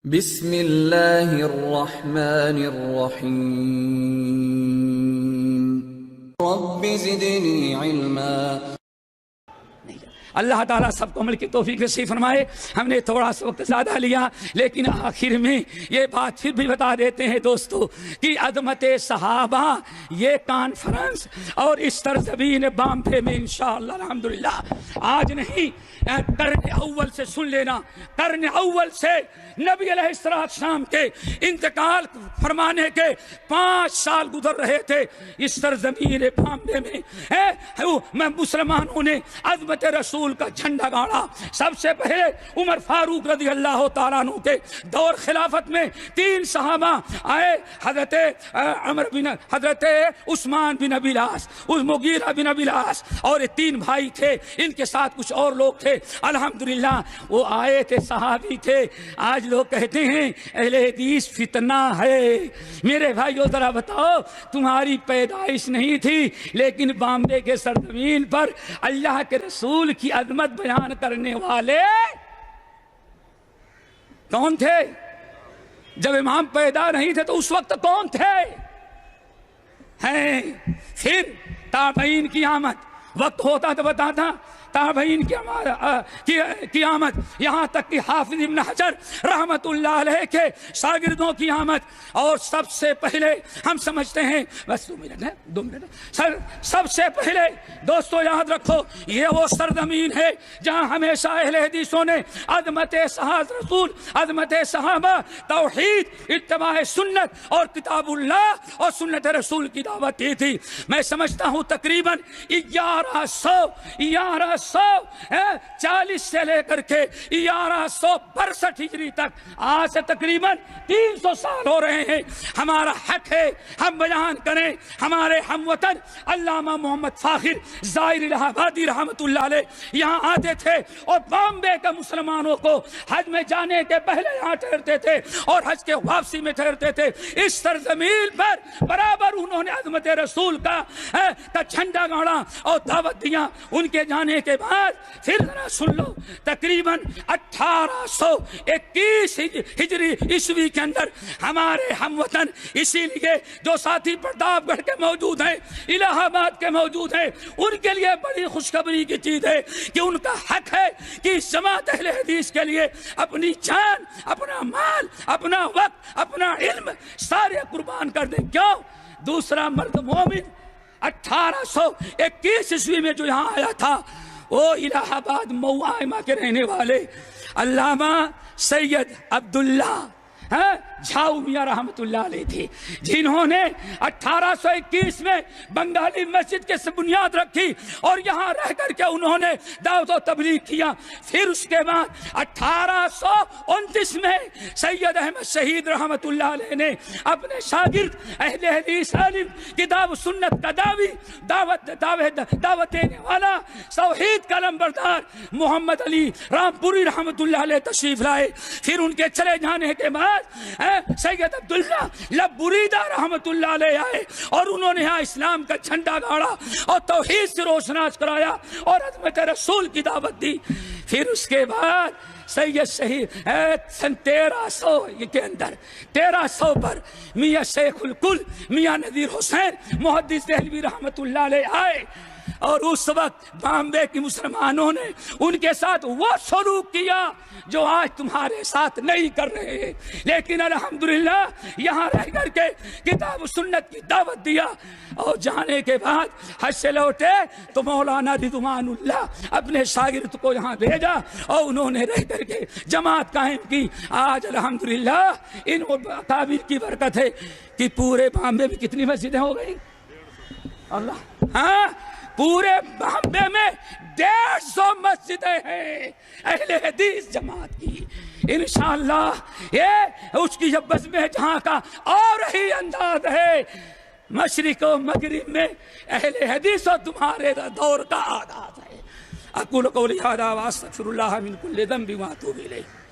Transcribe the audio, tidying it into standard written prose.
بسم اللہ الرحمن الرحیم رب زدنی علما۔ اللہ تعالیٰ سب کو عمل کی توفیق نصیب فرمائے۔ ہم نے تھوڑا سا وقت زیادہ لیا، لیکن آخر میں یہ بات پھر بھی بتا دیتے ہیں دوستو کہ عظمت صحابہ یہ کانفرنس اور اس سرزمین بامبے میں انشاءاللہ الحمدللہ آج نہیں، قرن اول سے سن لینا، قرن اول سے نبی علیہ السلام کے انتقال فرمانے کے 5 سال گزر رہے تھے اس سرزمین بامبے میں مسلمانوں نے عظمت رسول کا جھنڈا گاڑا۔ سب سے پہلے عمر فاروق رضی اللہ تعالیٰ عنہ کے دور خلافت میں 3 صحابہ آئے، حضرت عثمان بن ابی العاص، مغیرہ بن ابی العاص، اور 3 بھائی تھے، ان کے ساتھ کچھ اور لوگ تھے۔ الحمدللہ وہ آئے تھے، صحابی تھے۔ آج لوگ کہتے ہیں اہل حدیث فتنہ ہے۔ میرے بھائیو ذرا بتاؤ، تمہاری پیدائش نہیں تھی لیکن بامبے کے سرزمین پر اللہ کے رسول کی عظمت بیان کرنے والے کون تھے؟ جب امام پیدا نہیں تھے تو اس وقت کون تھے؟ ہیں پھر تابعین کی آمد، وقت ہوتا تو بتاتا، تابعین کی آمد، یہاں تک کہ حافظ ابن حجر رحمت اللہ علیہ کے شاگردوں کی آمد، اور سب سے پہلے ہم سمجھتے ہیں، بس 2 منٹ سب سے پہلے دوستو یاد رکھو، یہ وہ سرزمین ہے جہاں ہمیشہ اہل حدیثوں نے عظمت رسول، عظمت صحابہ، توحید، اتباع سنت اور کتاب اللہ اور سنت رسول کی دعوت دی تھی۔ میں سمجھتا ہوں تقریباً 1140 سے لے کر کے 1162 ہجری تک، آج سے تقریباً 300 سال ہو رہے ہیں۔ ہمارا حق ہے ہم بیان کریں۔ ہمارے ہم وطن علامہ محمد فاخر زائر الہ آبادی رحمت اللہ علیہ یہاں آتے تھے اور بامبے کے مسلمانوں کو حج میں جانے کے پہلے یہاں ٹھہرتے تھے اور حج کے واپسی میں ٹھہرتے تھے۔ اس سرزمین پر برابر انہوں نے عظمت رسول کا جھنڈا گاڑا اور دعوت دیا۔ ان کے جانے کے بعد پھر ذرا سن لو، تقریباً 1821 ہجری عیسوی کے اندر ہمارے ہم وطن، اسی لیے جو ساتھی پرتاپ گڑھ کے موجود ہیں، الہ آباد کے موجود ہیں، ان کے لیے بڑی خوشخبری کی چیز ہے کہ ان کا حق ہے کہ اس جماعت اہل حدیث کے لیے اپنی جان، اپنا مال، اپنا وقت، اپنا علم سارے قربان کر دیں۔ کیوں؟ دوسرا مرد مومن 1821 عیسوی میں جو یہاں آیا تھا وہ الہ آباد موائمہ کے رہنے والے علامہ سید عبداللہ جھاؤ میاں رحمت اللہ علیہ تھے، جنہوں نے 1821 میں بنگالی مسجد کے بنیاد رکھی اور یہاں رہ کر کے انہوں نے دعوت و تبلیغ کیا۔ پھر اس کے بعد 1829 میں سید احمد شہید رحمت اللہ علیہ نے اپنے شاگرد اہل حدیث عالم، کتاب سنت کا دعوت دینے والا، توحید کا علمبردار محمد علی رامپوری رحمت اللہ علیہ تشریف لائے۔ پھر ان کے چلے جانے کے بعد سید عبداللہ لبریدہ رحمت اللہ علیہ آئے اور انہوں نے یہاں اسلام کا جھنڈا گاڑا اور توحید سے روشناس کرایا اور عظمت رسول کی دعوت دی۔ پھر اس کے بعد سید شہید سن 1300 کے اندر 1300 پر میاں شیخ الکل میاں نذیر حسین محدث دہلوی رحمت اللہ علیہ آئے، اور اس وقت بامبے کی مسلمانوں نے ان کے ساتھ وہ سلوک کیا جو آج تمہارے ساتھ نہیں کر رہے ہیں، لیکن الحمدللہ یہاں رہ کر کے کتاب و سنت کی دعوت دیا۔ اور جانے کے بعد حج سے لوٹے تو مولانا رضوان اللہ اپنے شاگرد کو یہاں بھیجا اور انہوں نے رہ کر کے جماعت قائم کی۔ آج الحمدللہ ان اکابر کی برکت ہے کہ پورے بامبے میں کتنی مسجدیں ہو گئی؟ اللہ، پورے بامبے میں 150 مسجدیں ہیں اہل حدیث جماعت کی۔ انشاءاللہ یہ اس کی بزم جہاں کا اور ہی انداز ہے۔ مشرق و مغرب میں اہل حدیث و تمہارے دور کا آغاز ہے۔ اقول قولی ھذا واستغفر اللہ من کل ذنب واتوب الیہ۔